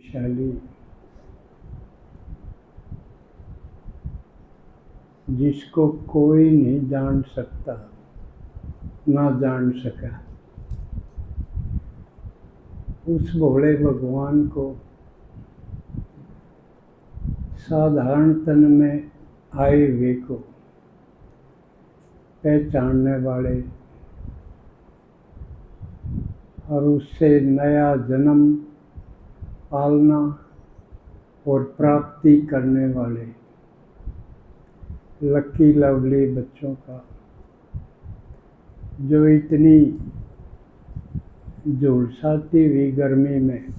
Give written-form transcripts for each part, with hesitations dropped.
शैली जिसको कोई नहीं जान सकता, ना जान सका, उस भोले भगवान को साधारण तन में आए हुए को पहचानने वाले और उससे नया जन्म पालना और प्राप्ति करने वाले लकी लवली बच्चों का जो इतनी झुलसाती हुई गर्मी में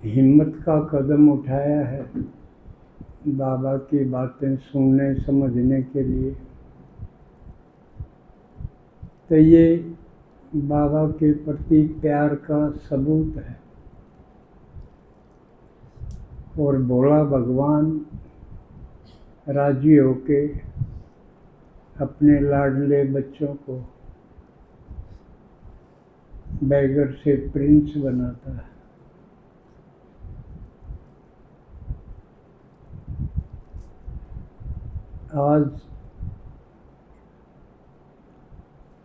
हिम्मत का कदम उठाया है बाबा की बातें सुनने समझने के लिए, तो ये बाबा के प्रति प्यार का सबूत है। और भोला भगवान राजी होके अपने लाडले बच्चों को बैगर से प्रिंस बनाता है। आज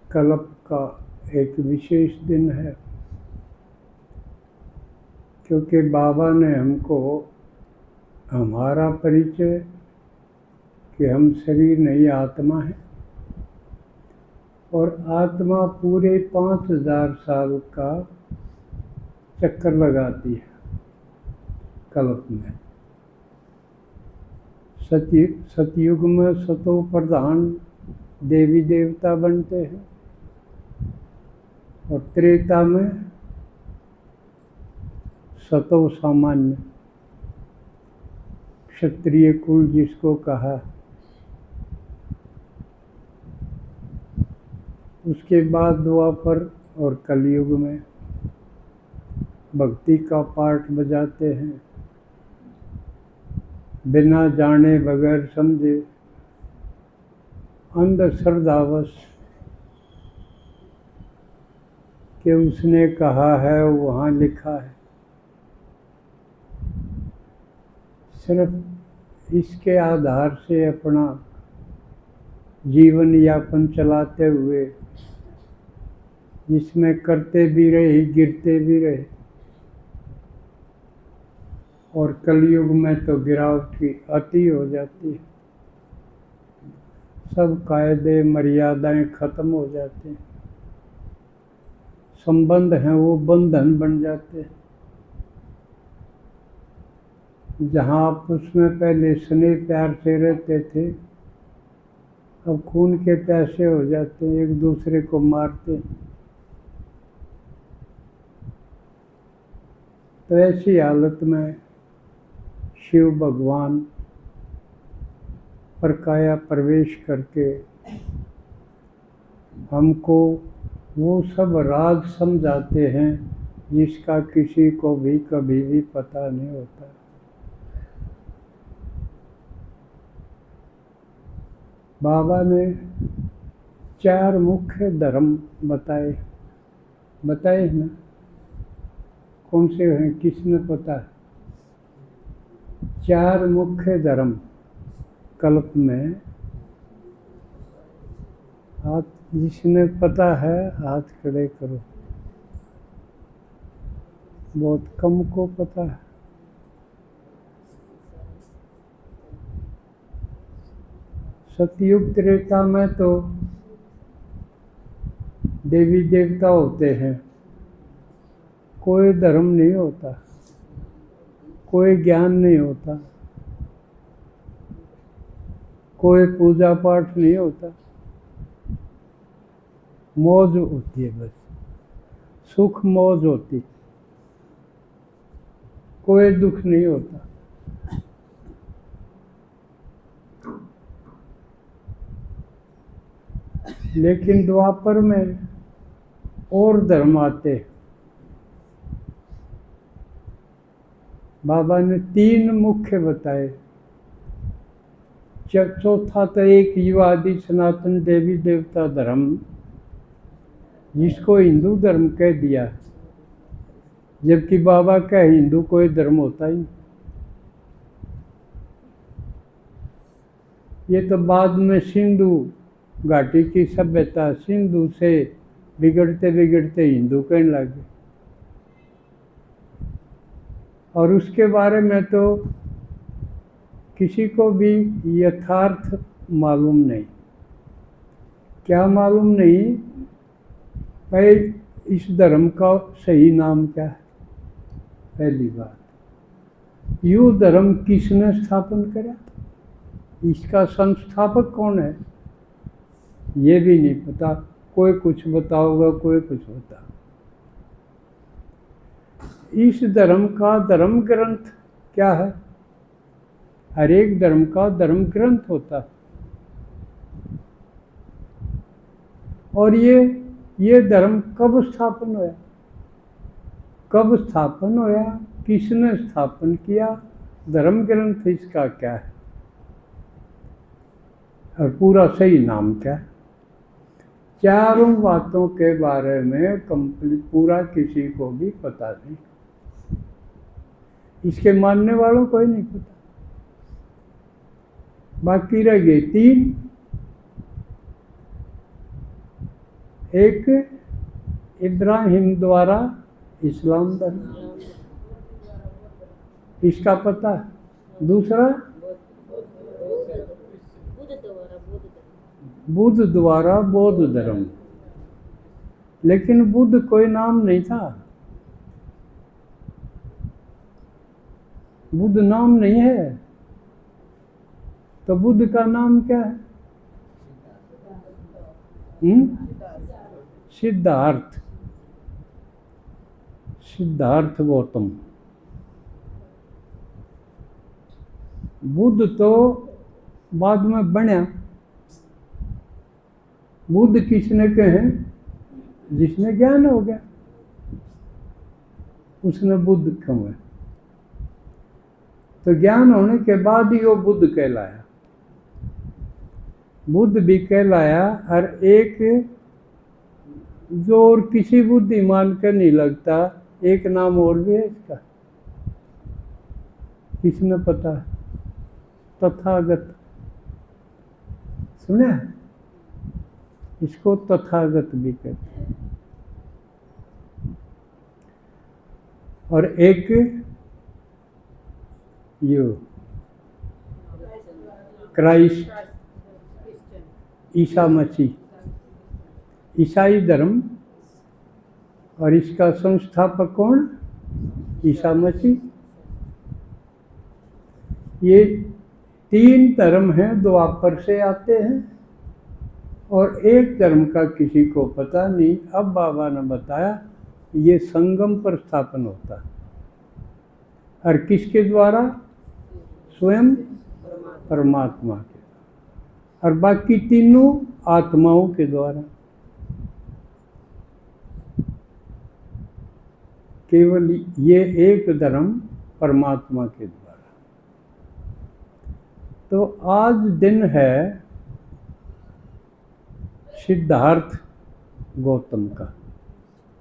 कल्प का एक विशेष दिन है, क्योंकि बाबा ने हमको हमारा परिचय कि हम शरीर नहीं आत्मा है, और आत्मा पूरे 5000 साल का चक्कर लगाती है कल्प में। सतयुग में सतो प्रधान देवी देवता बनते हैं और त्रेता में सतो सामान्य क्षत्रिय कुल जिसको कहा। उसके बाद द्वापर और कलयुग में भक्ति का पाठ बजाते हैं, बिना जाने बगैर समझे अंधश्रद्धावश कि उसने कहा है वहाँ लिखा है, सिर्फ इसके आधार से अपना जीवन यापन चलाते हुए जिसमें करते भी रहे गिरते भी रहे। और कलयुग में तो गिरावट की अति हो जाती है, सब कायदे मर्यादाएं खत्म हो जाते हैं, संबंध हैं वो बंधन बन जाते हैं। जहाँ आप उसमें पहले स्नेह प्यार से रहते थे, अब खून के प्यासे हो जाते हैं, एक दूसरे को मारते हैं। तो ऐसी हालत में शिव भगवान परकाया प्रवेश करके हमको वो सब राज समझाते हैं जिसका किसी को भी कभी भी पता नहीं होता। बाबा ने 4 मुख्य धर्म बताए ना, कौन से हैं किसने पता है? 4 मुख्य धर्म कल्प में। हाथ जिसने पता है हाथ खड़े करो, बहुत कम को पता है। सतयुग त्रेता में तो देवी देवता होते हैं, कोई धर्म नहीं होता, कोई ज्ञान नहीं होता, कोई पूजा पाठ नहीं होता, मौज होती है, बस सुख मौज होती, कोई दुख नहीं होता। लेकिन द्वापर में और धर्म आते। बाबा ने 3 मुख्य बताए, चौथा तो एक युवादि सनातन देवी देवता धर्म जिसको हिंदू धर्म कह दिया, जबकि बाबा का हिंदू कोई धर्म होता ही नहीं। ये तो बाद में सिंधु घाटी की सभ्यता, सिंधु से बिगड़ते बिगड़ते हिंदू कहने लगे, और उसके बारे में तो किसी को भी यथार्थ मालूम नहीं। क्या मालूम नहीं? भाई इस धर्म का सही नाम क्या है? पहली बात, यू धर्म किसने स्थापन करा? इसका संस्थापक कौन है? ये भी नहीं पता। कोई कुछ बताओगा, कोई कुछ बता। इस धर्म का धर्म ग्रंथ क्या है? हर एक धर्म का धर्म ग्रंथ होता है। और ये धर्म कब स्थापन होया? कब स्थापन होया? किसने स्थापन किया? धर्म ग्रंथ इसका क्या है? और पूरा सही नाम क्या है? चारों बातों के बारे में कंप्लीट पूरा किसी को भी पता नहीं। इसके मानने वालों को ही नहीं पता। बाकी रह गए तीन। एक इब्राहिम द्वारा इस्लाम धर्म, इसका पता है। दूसरा बुद्ध द्वारा बौद्ध धर्म, लेकिन बुद्ध कोई नाम नहीं था। बुद्ध नाम नहीं है, तो बुद्ध का नाम क्या है? सिद्धार्थ। सिद्धार्थ गौतम। बुद्ध तो बाद में बना। बुद्ध किसने कहे? जिसने ज्ञान हो गया उसने बुद्ध कहे। तो ज्ञान होने के बाद ही वो बुद्ध कहलाया। बुद्ध भी कहलाया। और एक जो और किसी बुद्धिमान का नहीं लगता, एक नाम और भी है इसका, किसने पता? तथागत। सुना? इसको तथागत भी कहते हैं। और एक क्राइस्ट, ईसा मसीह, ईसाई धर्म। और इसका संस्थापक कौन? ईसा मसीह। ये तीन धर्म हैं, द्वापर से आते हैं, और एक धर्म का किसी को पता नहीं। अब बाबा ने बताया ये संगम पर स्थापन होता है। और किसके द्वारा? स्वयं परमात्मा के। और बाकी तीनों आत्माओं के द्वारा। केवल ये एक धर्म परमात्मा के द्वारा। तो आज दिन है सिद्धार्थ गौतम का।